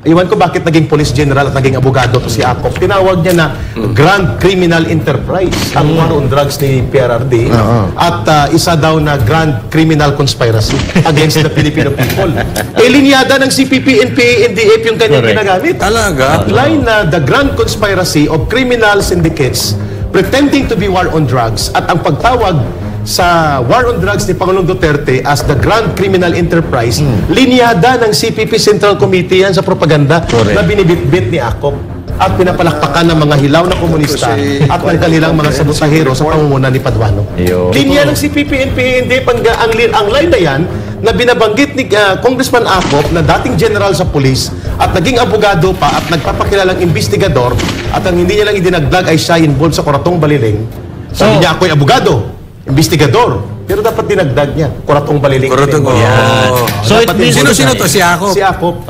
Iwan ko bakit naging police general at naging abogado to si Akop. Tinawag niya na Grand Criminal Enterprise ang war on drugs ni PRRD at isa daw na Grand Criminal Conspiracy against the Filipino people. Linyada ng CPP, NPA, NDF yung kanyang ginagamit. Talaga? Line na the Grand Conspiracy of Criminal Syndicates pretending to be war on drugs at ang pagtawag sa war on drugs ni Pangulong Duterte as the Grand Criminal Enterprise, linyada ng CPP Central Committee yan sa propaganda na binibitbit ni Akop at pinapalakpakan ng mga hilaw na komunista at ng kanilang mga sabotahero sa pamumuno ni Paduano. Linya ng CPP, NPA, hindi ang line na yan na binabanggit ni Congressman Akop na dating general sa police at naging abogado pa at nagpapakilalang investigador at ang hindi niya lang idinagdag ay siya involved sa Kuratong Baliling. Sabi niya, ako'y abogado, investigador. Pero dapat dinagdag niya. Kuratong Baliling. Kuratong So it means sino to? Si Akop? Si Akop.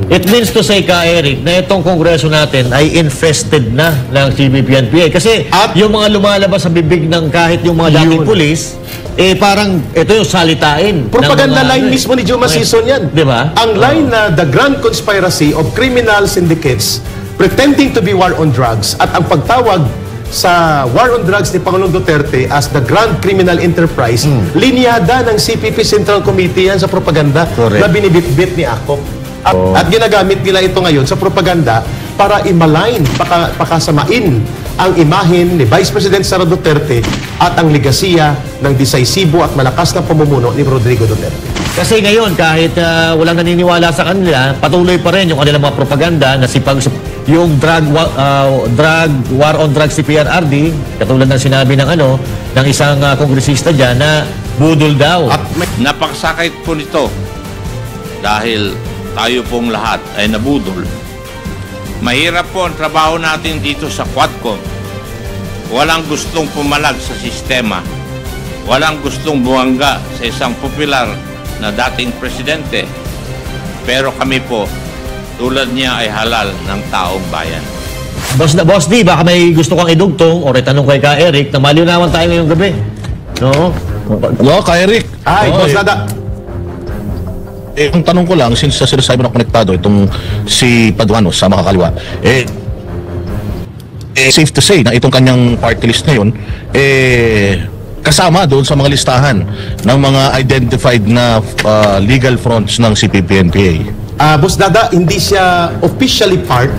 It means to say ka, Eric, na itong kongreso natin ay infested na ng CPP-NPA. Kasi yung mga lumalabas sa bibig ng kahit yung mga dating pulis, parang ito yung salitain. Propaganda line mismo ni Juma Sison yan. Diba? Ang line na the Grand Conspiracy of Criminal Syndicates pretending to be war on drugs at ang pagtawag sa war on drugs ni Pangulong Duterte as the Grand Criminal Enterprise, linyada ng CPP Central Committee yan sa propaganda na binibitbit ni Akop. At ginagamit nila ito ngayon sa propaganda para i-malign, pakasamain ang imahin ni Vice President Sara Duterte at ang legasiya ng decisibo at malakas na pamumuno ni Rodrigo Duterte. Kasi ngayon, kahit walang naniniwala sa kanila, patuloy pa rin yung kanilang mga propaganda na yung drug war on drugs si PRRD, katulad ng sinabi ng ng isang kongresista dyan na budol daw. At napakasakit po nito dahil tayo pong lahat ay nabudol. Mahirap po ang trabaho natin dito sa Quadcom. Walang gustong pumalag sa sistema. Walang gustong buwangga sa isang popular na dating presidente. Pero kami po, tulad niya ay halal ng taong bayan. Boss D, baka may gusto kang idugtong o tanong kay Ka Eric na malinawan tayo ngayong gabi. No? Hello, Ka Eric. Ay, Boss Dada. Ang tanong ko lang, since sa sinasabi na konektado itong si Paduano sa makakaliwa, safe to say na itong kanyang party list ngayon, kasama doon sa mga listahan ng mga identified na legal fronts ng CPP-NPA. Boss Dada, hindi siya officially part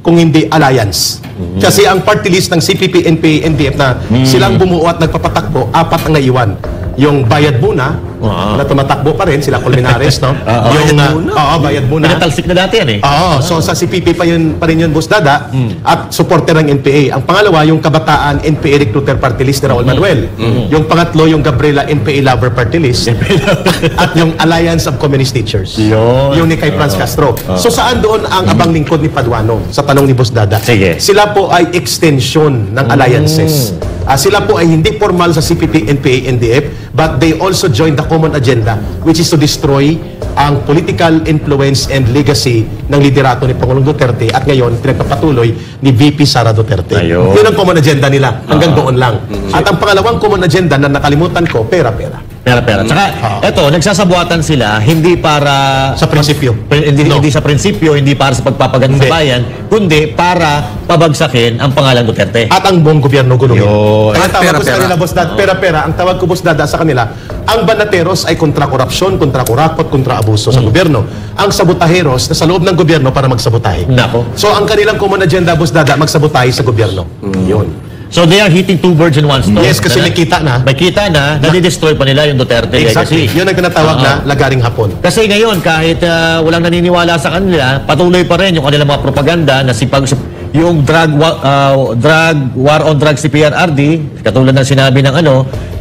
kung hindi alliance. Kasi ang party list ng CPP, NPA, NDF na silang bumuo at nagpapatakbo, 4 ang naiwan. Yung Bayad Muna, na tumatakbo pa rin, sila Colmenares, no? Yung Bayad Muna. Pinatalsik na dati yan So sa CPP pa rin yun, Boss Dada, at supporter ng NPA. Ang pangalawa, yung Kabataan NPA Recruiter Party List ni Raul Manuel. Yung pangatlo, yung Gabriela NPA Lover Party List. At yung Alliance of Communist Teachers. Yung ni kay Franz Castro. So saan doon ang abang lingkod ni Paduano? Sa tanong ni Boss Dada. Sige. Sila po ay extension ng alliances. Sila po ay hindi formal sa CPP, NPA, NDF, but they also join the common agenda, which is to destroy ang political influence and legacy ng liderato ni Pangulong Duterte at ngayon pinagpapatuloy ni VP Sara Duterte. Yun ang common agenda nila, hanggang doon lang. At ang pangalawang common agenda na nakalimutan ko, pera-pera. Pera-pera. Tsaka, eto, nagsasabuatan sila hindi para Sa prinsipyo. hindi sa prinsipyo, hindi para sa pagpapaganda sa bayan, kundi para pabagsakin ang pangalan Duterte. At ang buong gobyerno guluhin. Ang tawag ko sa Pera-pera. kanila, Boss Dada, pera-pera. Ang tawag ko, Boss Dada, sa kanila, ang banateros ay kontra korupsyon, kontra kurakot, kontra abuso sa gobyerno. Ang sabotaheros na sa loob ng gobyerno para magsabotahe. Nako. So ang kanilang common agenda, Boss Dada, magsabotahe sa gobyerno. Yun. So they are hitting 2 birds in 1 stone. Yes, kasi may kita na. May kita na, nadi-destroy pa nila yung Duterte Exactly. legacy. Yun ang tinatawag na lagaring hapon. Kasi ngayon, kahit walang naniniwala sa kanila, patuloy pa rin yung kanilang mga propaganda na yung drug war on drugs si PRRD, katulad ng sinabi ng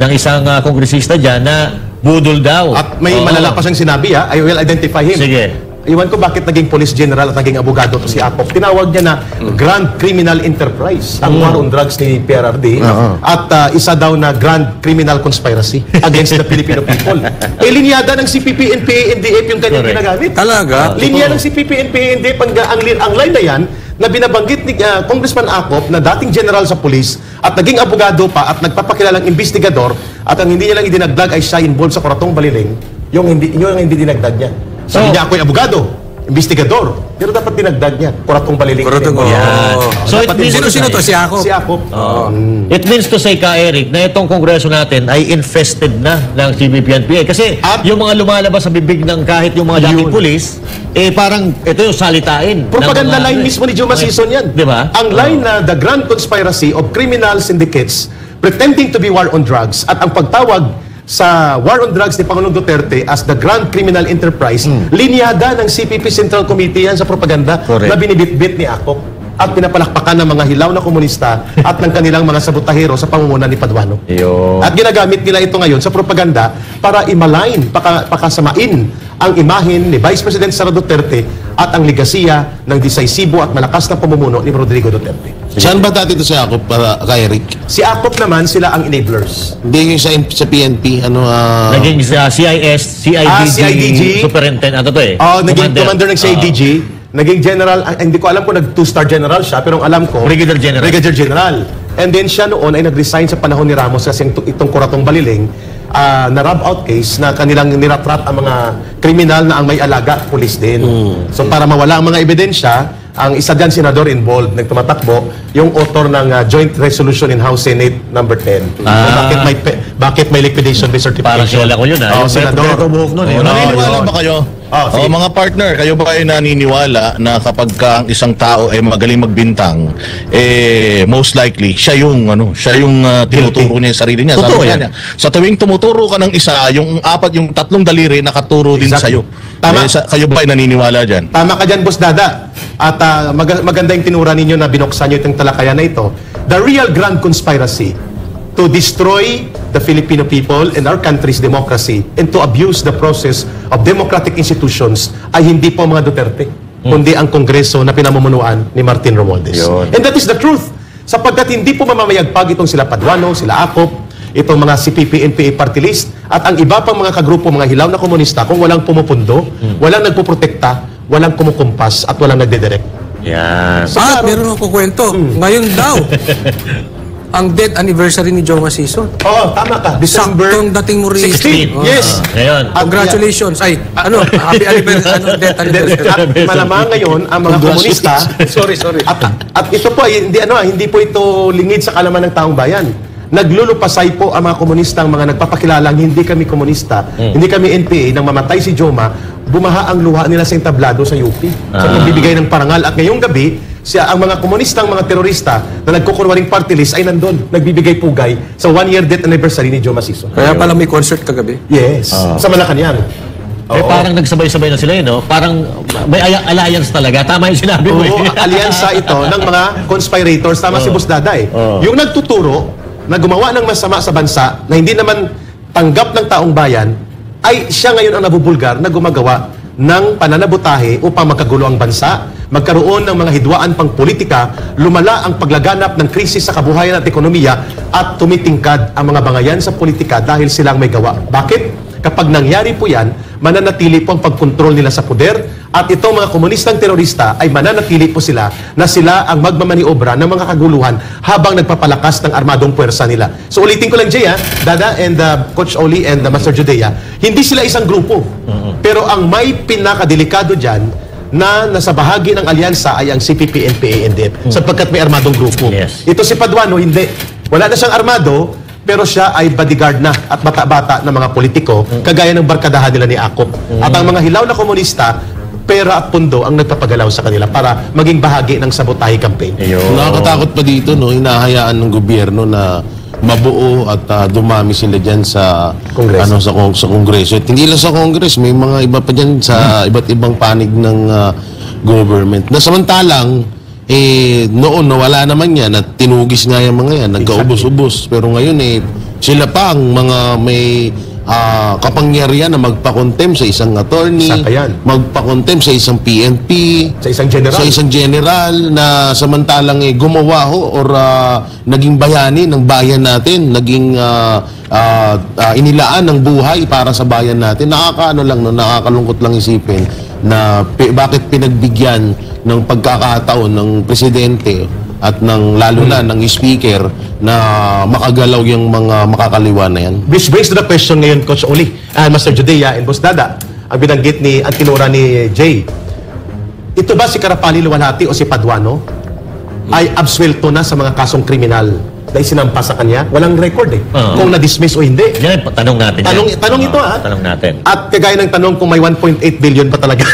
ng isang kongresista dyan na budol daw. At may malala pa siyang sinabi, I will identify him. Sige. Iwan ko bakit naging police general at naging abogado to si Akop. Tinawag niya na Grand Criminal Enterprise ang war on drugs ni PRRD at isa daw na Grand Criminal Conspiracy against the Filipino people. Linyada ng CPP, NPA, NDF yung kanyang ginagamit. Talaga? Linya ng CPP, NPA, NDF, ang line na yan na binabanggit ni Congressman Akop na dating general sa police at naging abogado pa at nagpapakilalang investigador at ang hindi niya lang idinagdag ay siya involved sa Kuratong Baliling, yung hindi dinagdag niya. Sabi niya, ako'y abogado, investigador. Pero dapat dinagdag niya. Kuratong baliling. Kuratong, Yan. So it means Sino to? Si Ako? Si Akop. It means to say, Ka Eric, na itong kongreso natin ay infested na ng CBP-NPA. Kasi yung mga lumalabas sa bibig ng kahit yung mga dating pulis, parang ito yung salitain. Propaganda line mismo ni Juma Sison yan. Di ba? Ang line na the grand conspiracy of criminal syndicates pretending to be war on drugs at ang pagtawag sa war on drugs ni Pangulong Duterte as the grand criminal enterprise, linyada ng CPP Central Committee yan sa propaganda na binibitbit ni Akop at pinapalakpakan ng mga hilaw na komunista at ng kanilang mga sabotahero sa pangunguna ni Paduano. At ginagamit nila ito ngayon sa propaganda para i-malign, pakasamain ang imahin ni Vice President Sara Duterte at ang legasiya ng decisibo at malakas na pamumuno ni Rodrigo Duterte. Saan ba dati ito si Akop para kay Eric? Si Akop naman, sila ang enablers. Hindi yung sa PNP, Naging CIS, CIDG, superintendent, ano to Naging commander ng CIDG, naging general, hindi ko alam kung nag-2-star general siya, pero ang alam ko, Brigadier General. Brigadier General. And then siya noon ay nag-resign sa panahon ni Ramos kasi itong Kuratong Baliling, na rub-out case na kanilang niratrat ang mga kriminal na ang may alaga, pulis din. So para mawala ang mga ebidensya, ang isa dyan senador involved, nagtumatakbo, yung author ng Joint Resolution in House Senate number 10. Bakit may liquidation certification? Parang kilala ko yun, yung senador. Naniniwala ba kayo? Mga partner, kayo ba ay naniniwala na kapag ang isang tao ay magaling magbintang, most likely siya yung tinuturo niya yung sarili niya. Totoo Sabi yan. niya, sa tuwing tumuturo ka ng isa, yung tatlong daliri nakaturo din Exactly. sa'yo. Tama. Kayo ba ay naniniwala dyan? Tama ka dyan, Boss Dada. At maganda yung tinura ninyo na binuksan nyo itong talakayan na ito. The real grand conspiracy to destroy the Filipino people and our country's democracy and to abuse the process of democratic institutions ay hindi po mga Duterte, kundi ang Kongreso na pinamumunuan ni Martin Romualdez. And that is the truth. Sapagkat hindi po mamamayagpag itong sila Paduano, sila Akop, itong mga CPP-NPA party list, at ang iba pang mga kagrupo, mga hilaw na komunista, kung walang pumupundo, walang nagpuprotekta, walang kumukumpas, at walang nagdedirect. Yan. Meron akong kwento. Ngayon daw, ang death anniversary ni Joma Sison. Oo, tama ka. December Saktong dating mo rin. 16. Yes. Ngayon. Congratulations. Happy anniversary. Death anniversary. At malamang ngayon ang mga komunista. Sorry. At ito po ay hindi po ito lingid sa kalaman ng taong bayan. Naglulupasay po ang mga komunista, ang mga nagpapakilalang hindi kami komunista, hindi kami NPA, nang mamatay si Joma, bumaha ang luha nila sa entablado sa UP. Sa magbibigay ng parangal. At ngayong gabi, ang mga komunistang mga terorista na nagkukunwaring party list ay nandun, nagbibigay pugay sa 1-year death anniversary ni Joma Sison. Kaya pala may concert kagabi. Yes. Sa Malacanang. Parang nagsabay-sabay na sila no? Parang may alliance talaga. Tama yung sinabi mo. Oo, alyansa ito ng mga conspirators. Tama si Boss Daday. Yung nagtuturo na gumawa ng masama sa bansa na hindi naman tanggap ng taong bayan, ay siya ngayon ang nabubulgar na gumagawa ng pananabutahe upang magkagulo ang bansa, magkaroon ng mga hidwaan pang politika, lumala ang paglaganap ng krisis sa kabuhayan at ekonomiya, at tumitingkad ang mga bangayan sa politika dahil silang may gawa. Bakit? Kapag nangyari po yan, mananatili po ang pagkontrol nila sa poder, at itong mga komunistang terorista ay mananatili po sila na sila ang magmamaniobra ng mga kaguluhan habang nagpapalakas ng armadong puwersa nila. So ulitin ko lang, Jay, Dada and Coach Oli and Master Judea, hindi sila isang grupo. Pero ang may pinakadelikado dyan na nasa bahagi ng alyansa ay ang CPP-NPA-NDF sapagkat may armadong grupo. Yes. Ito si Paduano, hindi. Wala na siyang armado, pero siya ay bodyguard na at bata-bata ng mga politiko, kagaya ng barkadahan nila ni Akop. At ang mga hilaw na komunista, pera at pundo ang nagpapagalaw sa kanila para maging bahagi ng sabotahe campaign. Nakakatakot pa dito, no? Hinahayaan ng gobyerno na mabuo at dumami sila dyan sa Kongreso. sa Kongreso. At hindi lang sa Kongreso, may mga iba pa dyan sa iba't ibang panig ng government. Na samantalang, noon wala naman yan at tinugis nga yung mga yan, nagkaubos-ubos. Pero ngayon sila pa ang mga may kapangyarihan na magpakontem sa isang attorney, magpakontem sa isang PNP, sa isang general na samantalang gumawa or naging bayani ng bayan natin, naging inilaan ng buhay para sa bayan natin. Nakakalungkot lang isipin na bakit pinagbigyan ng pagkakataon ng presidente at lalo na ng speaker na makagalaw yung mga makakaliwa na yan. Which brings to the question ngayon, Coach Oli, Master Judea and Boss Dada, ang binanggit ang tinura ni Jay. ito ba si Karapani Luwalhati o si Paduano ay absuelto na sa mga kasong kriminal dahil sinampa sa kanya? Walang record kung na-dismiss o hindi. Yan, tanong natin. Tanong ito Tanong natin. At kagaya ng tanong kung may 1.8 billion ba talaga.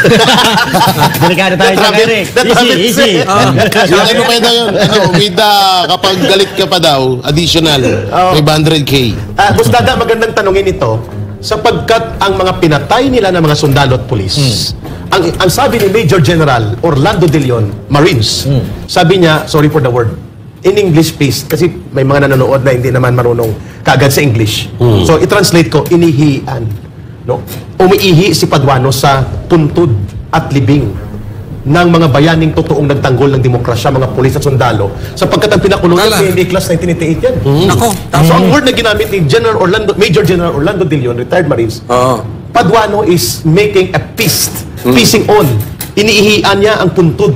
Delikado tayo sa Eric. Easy. Yung ano pa yun, with kapag galit ka pa daw, additional, 500K. Bustada, magandang tanongin ito sapagkat ang mga pinatay nila ng mga sundalo at pulis, ang sabi ni Major General Orlando De Leon, Marines, sabi niya, sorry for the word, in English please, kasi may mga nanonood na hindi naman marunong kaagad sa English. So, i-translate ko, inihian. No? Umiihi si Paduano sa puntod at libing ng mga bayaning totoong nagtanggol ng demokrasya, mga pulis at sundalo, sapagkat ang pinakulungan Tala. sa PNP Class 1988 yan. Nako. So, ang word na ginamit ni Major General Orlando De Leon, retired Marines, Paduano is making a feast, feasting on. Iniihian niya ang puntod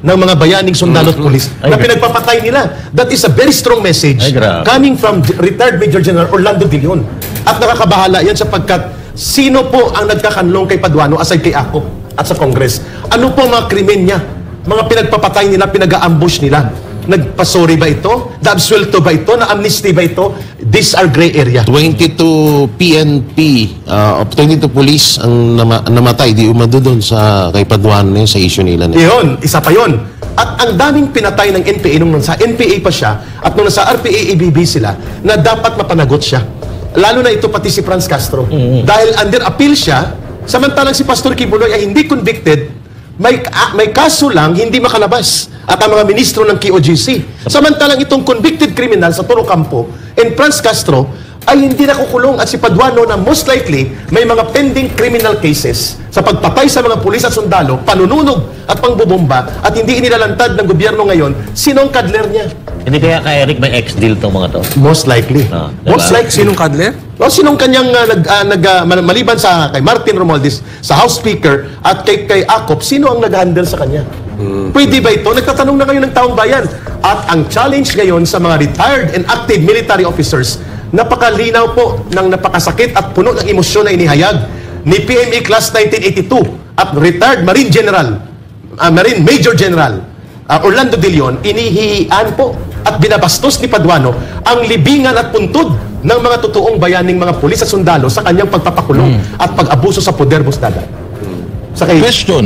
ng mga bayaning sundalo at pulis na pinagpapatay nila. That is a very strong message coming from retired Major General Orlando De Leon. At nakakabahala yan sapagkat sino po ang nagkakanlong kay Paduano aside kay Akop at sa Congress? Ano po mga krimen niya? Mga pinagpapatay nila, pinag-ambush nila. Nagpasori ba ito? Na-absuelto ba ito? Na-amnesty ba ito? These are gray area. 22 PNP, 22 police ang namatay, di umado doon sa kay Paduano sa issue nila. Yun, isa pa yun. At ang daming pinatay ng NPA nung nasa NPA pa siya at nung nasa RPA ABB sila na dapat mapanagot siya. Lalo na ito pati si Franz Castro. Dahil under appeal siya, samantalang si Pastor Kibuloy ay hindi convicted, may kaso lang, hindi makalabas. At ang mga ministro ng KOJC. Samantalang itong convicted criminal sa Toro Campo and Franz Castro ay hindi nakukulong at si Paduano na most likely may mga pending criminal cases sa pagpatay sa mga pulis at sundalo, panununog at pangbubomba at hindi inilalantad ng gobyerno ngayon, sinong kadler niya? Hindi kaya kay Eric may ex-deal tong mga to? Most likely. Diba? Most likely. Sinong kadler? O sinong kanyang maliban sa kay Martin Romualdez sa House Speaker at kay Akop, sino ang nag-handle sa kanya? Pwede ba ito? Nagtatanong na kayo ng taong bayan. At ang challenge ngayon sa mga retired and active military officers, napakalinaw po ng napakasakit at puno ng emosyon na inihayag ni PMA Class 1982 at retired Marine General, Marine Major General Orlando De Leon, inihihian po at binabastos ni Paduano ang libingan at puntod ng mga totoong bayaning mga pulis at sundalo sa kanyang pagpapakulong at pag-abuso sa poder, Bustada. Sa kay Question.